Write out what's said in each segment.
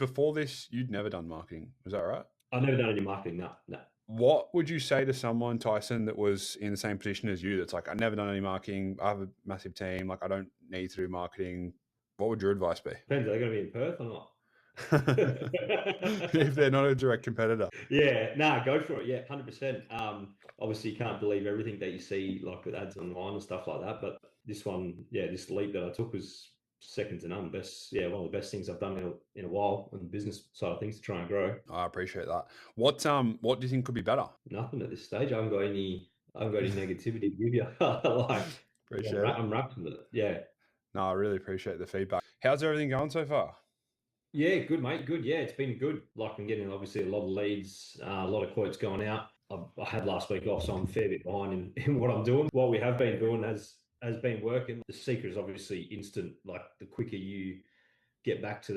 before this, you'd never done marketing. Was that right? I've never done any marketing. No. What would you say to someone, Tyson, that was in the same position as you? That's like, I've never done any marketing. I have a massive team. Like, I don't need to do marketing. What would your advice be? Depends. Are they going to be in Perth or not? If they're not a direct competitor. Yeah, go for it. Yeah, 100%. Obviously you can't believe everything that you see, like with ads online and stuff like that. But this one, this leap that I took was second to none. One of the best things I've done in a while on the business side of things to try and grow. I appreciate that. What do you think could be better? Nothing at this stage. I haven't got any negativity to give you. I'm wrapped with it. Yeah. No, I really appreciate the feedback. How's everything going so far? Yeah, good, mate. Good. Yeah, it's been good. Like, I'm getting obviously a lot of leads, a lot of quotes going out. I had last week off, so I'm a fair bit behind in what I'm doing. What we have been doing has been working. The secret is obviously instant. Like, the quicker you get back to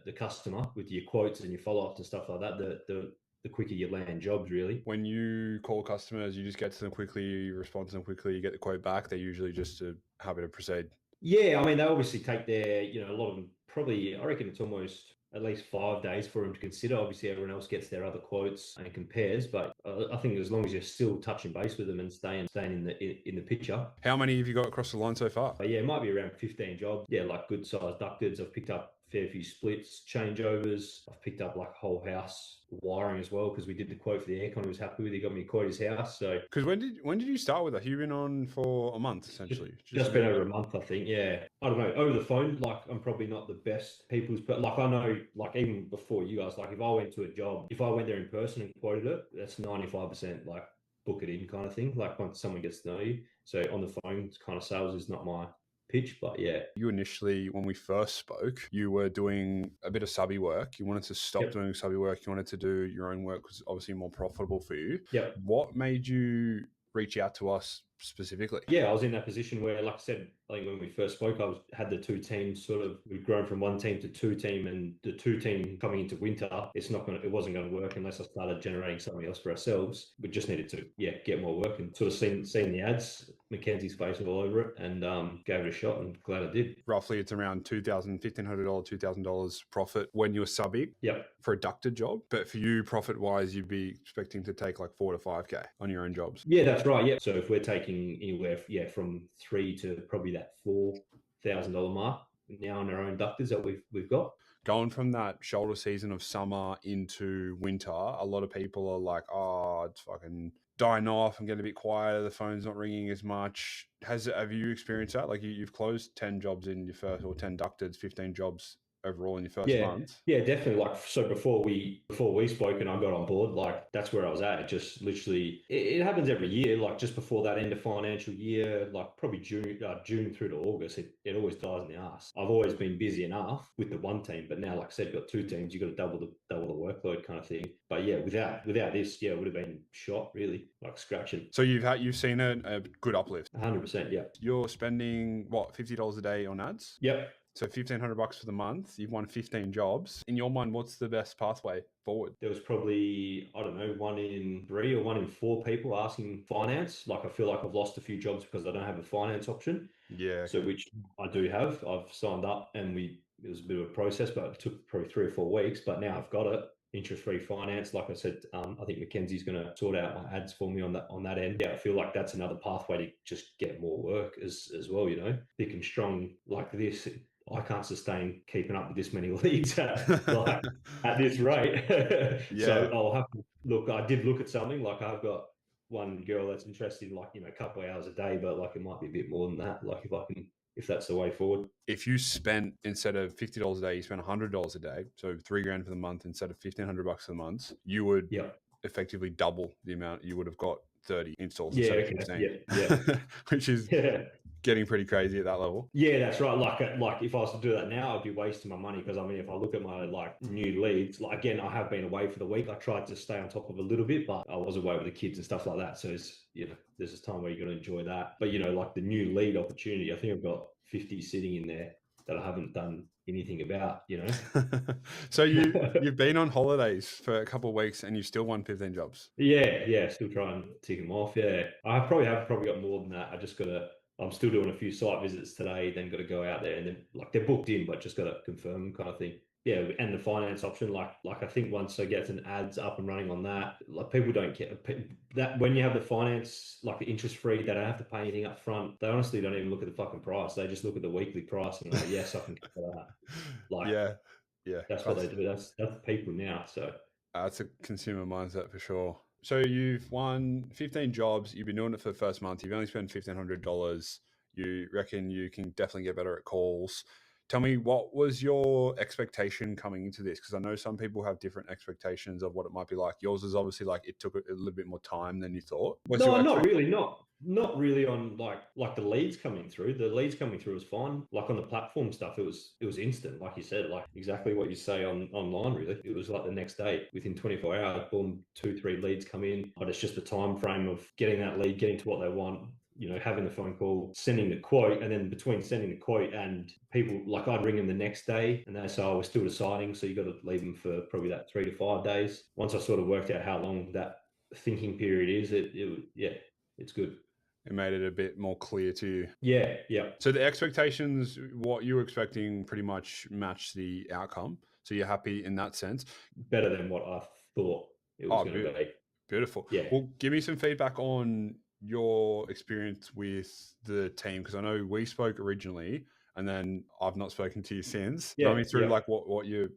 the customer with your quotes and your follow-ups and stuff like that, the quicker you land jobs, really. When you call customers, you just get to them quickly, you respond to them quickly, you get the quote back. They're usually just happy to proceed. Yeah, I mean, they obviously take their, a lot of them probably, I reckon it's almost at least 5 days for them to consider. Obviously, everyone else gets their other quotes and compares, but I think as long as you're still touching base with them and staying in the picture. How many have you got across the line so far? Yeah, it might be around 15 jobs. Yeah, like good sized ducteds. I've picked up a fair few splits, changeovers. I've picked up like whole house wiring as well, because we did the quote for the aircon. He was happy with it. He got me a quote his house. So, because when did you start with that? You've been on for a month essentially. Just been over a month, I think. Yeah, I don't know. Over the phone, like, I'm probably not the best people's, but like, I know, like, even before you guys, like, if I went to a job, if I went there in person and quoted it, that's 95% like book it in kind of thing. Like, once someone gets to know you. So on the phone, kind of sales is not my pitch, but yeah. You initially, when we first spoke, you were doing a bit of subby work. You wanted to stop doing subby work. You wanted to do your own work, because obviously more profitable for you. Yeah. What made you reach out to us specifically? Yeah, I was in that position where, like I said, I think when we first spoke, had the two teams we'd grown from one team to two team, and the two team coming into winter, it wasn't going to work unless I started generating something else for ourselves. We just needed to, get more work, and sort of seen the ads, Mackenzie's face all over it, and gave it a shot, and glad I did. Roughly, it's around $1,500, $2,000 profit when you're subbing for a ducted job. But for you, profit-wise, you'd be expecting to take like 4 to 5K on your own jobs. Yeah, that's right. Yeah. So if we're taking anywhere, from 3 to probably that $4,000 mark now on our own ducters that we've got. Going from that shoulder season of summer into winter, a lot of people are like, oh, it's fucking dying off. I'm getting a bit quieter. The phone's not ringing as much. Have you experienced that? Like, you've closed 10 jobs in your first, or 10 ducteds, 15 jobs overall in your first month? Yeah, definitely. Like, so before we spoke and I got on board, like, that's where I was at. It just literally, it happens every year. Like, just before that end of financial year, like probably June through to August, it always dies in the ass. I've always been busy enough with the one team, but now, like I said, you've got two teams, you've got to double the workload kind of thing. But yeah, without this, it would have been shot, really, like scratching. So you've seen a good uplift. 100%, yeah. You're spending what, $50 a day on ads? Yep. So $1,500 for the month. You've won 15 jobs. In your mind, what's the best pathway forward? There was probably, I don't know, 1 in 3 or 1 in 4 people asking finance. Like, I feel like I've lost a few jobs because I don't have a finance option. Yeah. So, which I do have. I've signed up, and it was a bit of a process, but it took probably 3 or 4 weeks. But now I've got it. Interest-free finance. Like I said, I think Mackenzie's going to sort out my ads for me on that end. Yeah, I feel like that's another pathway to just get more work as well. Thick and strong like this, I can't sustain keeping up with this many leads at this rate. Yeah. So I'll have to look. I did look at something. Like, I've got one girl that's interested in, like, a couple of hours a day, but like, it might be a bit more than that. Like, if that's the way forward. If you spent, instead of $50 a day, you spent $100 a day, so $3,000 for the month instead of $1,500 for the month, you would effectively double the amount. You would have got 30 installs instead of 15. Yeah. Which is getting pretty crazy at that level. Yeah, that's right. Like if I was to do that now, I'd be wasting my money, because I mean, if I look at my new leads, like, again, I have been away for the week. I tried to stay on top of a little bit, but I was away with the kids and stuff like that. So it's, there's this time where you're going to enjoy that. But like the new lead opportunity, I think I've got 50 sitting in there that I haven't done anything about, So you've been on holidays for a couple of weeks and you've still won 15 jobs. Yeah, still trying to tick them off. Yeah, I probably got more than that. I'm still doing a few site visits today, then got to go out there, and then, like, they're booked in, but just got to confirm them, kind of thing. yeah, and the finance option, like I think once I get an ads up and running on that, like people don't care that when you have the finance, like the interest free, they don't have to pay anything up front. They honestly don't even look at the fucking price. They just look at the weekly price and like, yes, I can cover that. Like Yeah, yeah. that's what they do. That's the people now. So That's a consumer mindset for sure. So you've won 15 jobs. You've been doing it for the first month. You've only spent $1,500. You reckon you can definitely get better at calls. Tell me, what was your expectation coming into this? Because I know some people have different expectations of what it might be like. Yours is obviously like it took a little bit more time than you thought. What's no, your not really. Not really on like the leads coming through. The leads coming through was fine. Like on the platform stuff, it was instant. Like you said, like exactly what you say on online. Really, it was like the next day, within 24 hours, boom, 2, 3 leads come in. But it's just the time frame of getting that lead, getting to what they want. You know, having the phone call, sending the quote, and then between sending the quote and people, like I'd ring them the next day and they say, oh, we're still deciding. So you got to leave them for probably that 3 to 5 days. Once I sort of worked out how long that thinking period is, yeah, it's good. It made it a bit more clear to you. Yeah, yeah. So the expectations, what you were expecting, pretty much matched the outcome. So you're happy in that sense. Better than what I thought it was going to be. Beautiful. Yeah. Well, give me some feedback on your experience with the team, because I know we spoke originally, and then I've not spoken to you since. Yeah, Run me through yeah. like what your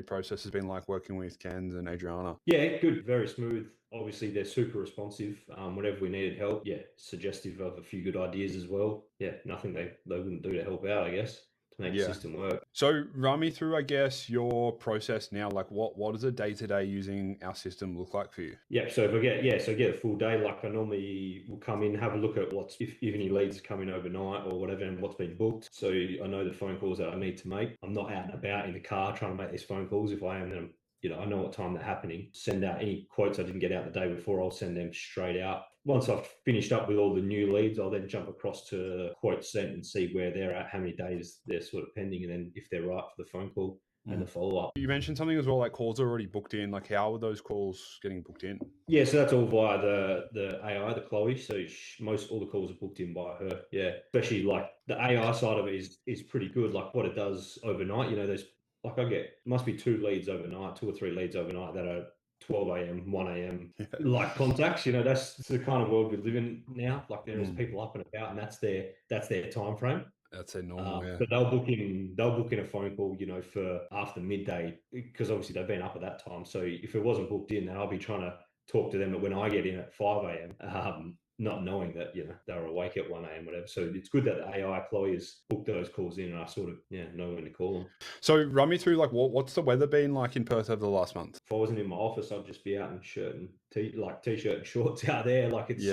process has been like working with Kenz and Adriana. Yeah, good. Very smooth. Obviously, they're super responsive. Whenever we needed help, yeah, suggestive of a few good ideas as well. Yeah, nothing they wouldn't do to help out, I guess, to make the system work. So run me through, I guess, your process now. Like what does a day-to-day using our system look like for you? Yeah, so if I get a full day, like I normally will come in, have a look at if any leads come in overnight or whatever and what's been booked. So I know the phone calls that I need to make. I'm not out and about in the car trying to make these phone calls. If I am, then I know what time they're happening. Send out any quotes I didn't get out the day before. I'll send them straight out. Once I've finished up with all the new leads, I'll then jump across to quote sent and see where they're at, how many days they're sort of pending, and then if they're right for the phone call and the follow-up. You mentioned something as well, like calls are already booked in. Like how are those calls getting booked in? Yeah, so that's all via the AI, the Chloe. So most all the calls are booked in by her. Yeah, especially like the AI side of it is pretty good. Like what it does overnight. There's like must be 2 leads overnight, 2 or 3 leads overnight that are 12 a.m., 1 a.m. like contacts. That's the kind of world we live in now. Like there is people up and about, and that's their time frame. That's their normal. Yeah. But they'll book in a phone call, for after midday, because obviously they've been up at that time. So if it wasn't booked in, then I'll be trying to talk to them when I get in at 5 a.m. Not knowing that they're awake at 1 a.m. whatever. So it's good that the AI Chloe has booked those calls in, and I sort of know when to call them. So run me through like what's the weather been like in Perth over the last month? If I wasn't in my office, I'd just be out in shirt and t-shirt and shorts out there. Like it's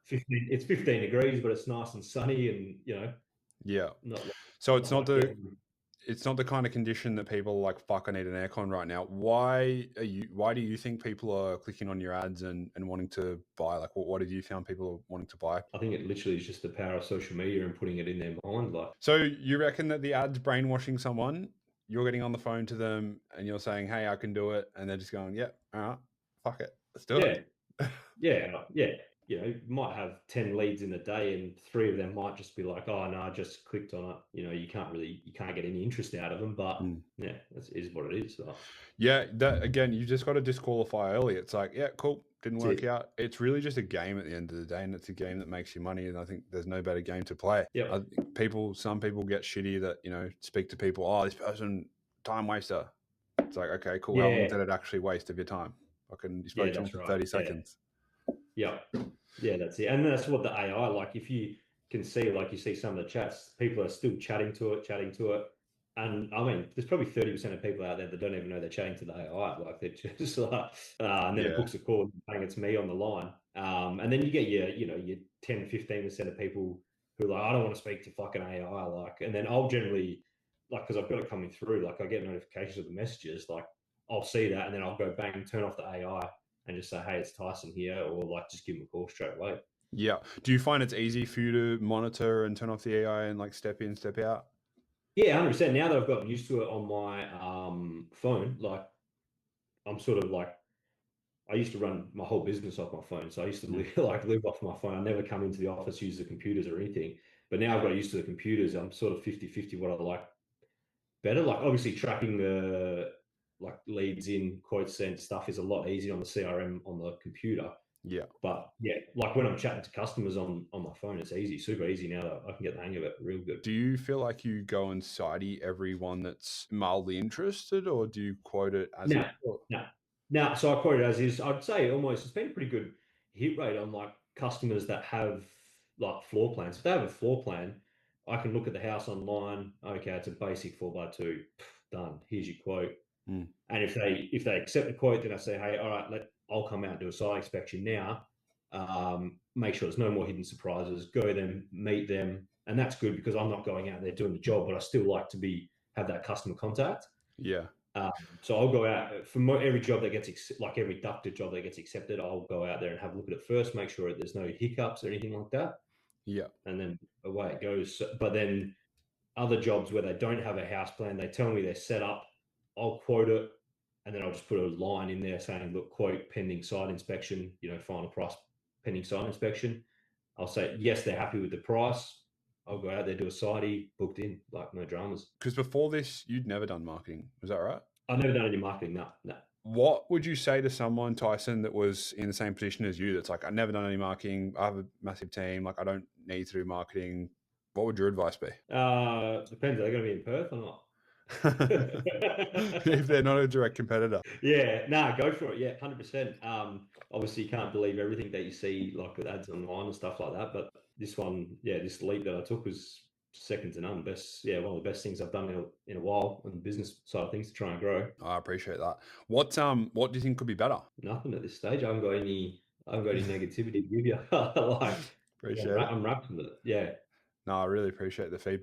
15 degrees, but it's nice and sunny, and So it's not the kind of condition that people are like, fuck, I need an aircon right now. Why do you think people are clicking on your ads and wanting to buy? Like what have you found people are wanting to buy? I think it literally is just the power of social media and putting it in their mind. So you reckon that the ad's brainwashing someone? You're getting on the phone to them and you're saying, hey, I can do it. And they're just going, yeah, all right, fuck it. Let's do it. Yeah. You might have 10 leads in a day and 3 of them might just be like, oh no, I just clicked on it. You can't get any interest out of them, but yeah, that is what it is. So. Yeah, that again, you just got to disqualify early. It's like, yeah, cool, didn't work out. It's really just a game at the end of the day, and it's a game that makes you money. And I think there's no better game to play. Yeah. Some people get shitty that speak to people. Oh, this person time waster. It's like, okay, cool. How long did it actually waste of your time? You spoke to them for 30 seconds. Yeah, that's it. And that's what the AI, like if you can see, like you see some of the chats, people are still chatting to it. And I mean, there's probably 30% of people out there that don't even know they're chatting to the AI. Like they're just like, and then it books a call saying it's me on the line. And then you get your 10, 15% of people who are like, I don't want to speak to fucking AI. Like, and then I'll generally, like, because I've got it coming through, like I get notifications of the messages, like I'll see that and then I'll go bang, turn off the AI and just say, hey, it's Tyson here, or like just give them a call straight away. Yeah. Do you find it's easy for you to monitor and turn off the AI and like step in, step out? Yeah, 100%. Now that I've gotten used to it on my phone, like I'm sort of like, I used to run my whole business off my phone. So I used to live off my phone. I never come into the office, use the computers or anything. But now I've got used to the computers. I'm sort of 50-50 what I like better. Like obviously tracking the like leads in, quotes sent stuff is a lot easier on the CRM on the computer. Yeah. But yeah, like when I'm chatting to customers on my phone, it's easy, super easy now that I can get the hang of it real good. Do you feel like you go and sidey everyone that's mildly interested, or do you quote it as No, it? no, no. So I quote it as is. I'd say almost it's been a pretty good hit rate on like customers that have like floor plans. If they have a floor plan, I can look at the house online. Okay, it's a basic 4x2. Done. Here's your quote. Mm. And if they accept the quote, then I say, hey, all right, I'll come out and do a site inspection now. Make sure there's no more hidden surprises. Go them, meet them, and that's good because I'm not going out there doing the job, but I still like to have that customer contact. Yeah. So I'll go out for every job that gets like every ducted job that gets accepted. I'll go out there and have a look at it first, make sure there's no hiccups or anything like that. Yeah. And then away it goes. But then other jobs where they don't have a house plan, they tell me they're set up. I'll quote it, and then I'll just put a line in there saying, look, quote pending site inspection, final price pending site inspection. I'll say, yes, they're happy with the price. I'll go out there, do a sidey, booked in, like no dramas. Because before this, you'd never done marketing. Was that right? I've never done any marketing, no. What would you say to someone, Tyson, that was in the same position as you? That's like, I've never done any marketing. I have a massive team. Like, I don't need to do marketing. What would your advice be? Depends. Are they going to be in Perth or not? If they're not a direct competitor. Yeah, go for it. Yeah, 100%. Obviously, you can't believe everything that you see, like with ads online and stuff like that. But this one, this leap that I took was second to none. One of the best things I've done in a while on the business side of things to try and grow. I appreciate that. What do you think could be better? Nothing at this stage. I haven't got any negativity to give you. Like, Appreciate it. I'm wrapped with it. Yeah. No, I really appreciate the feedback.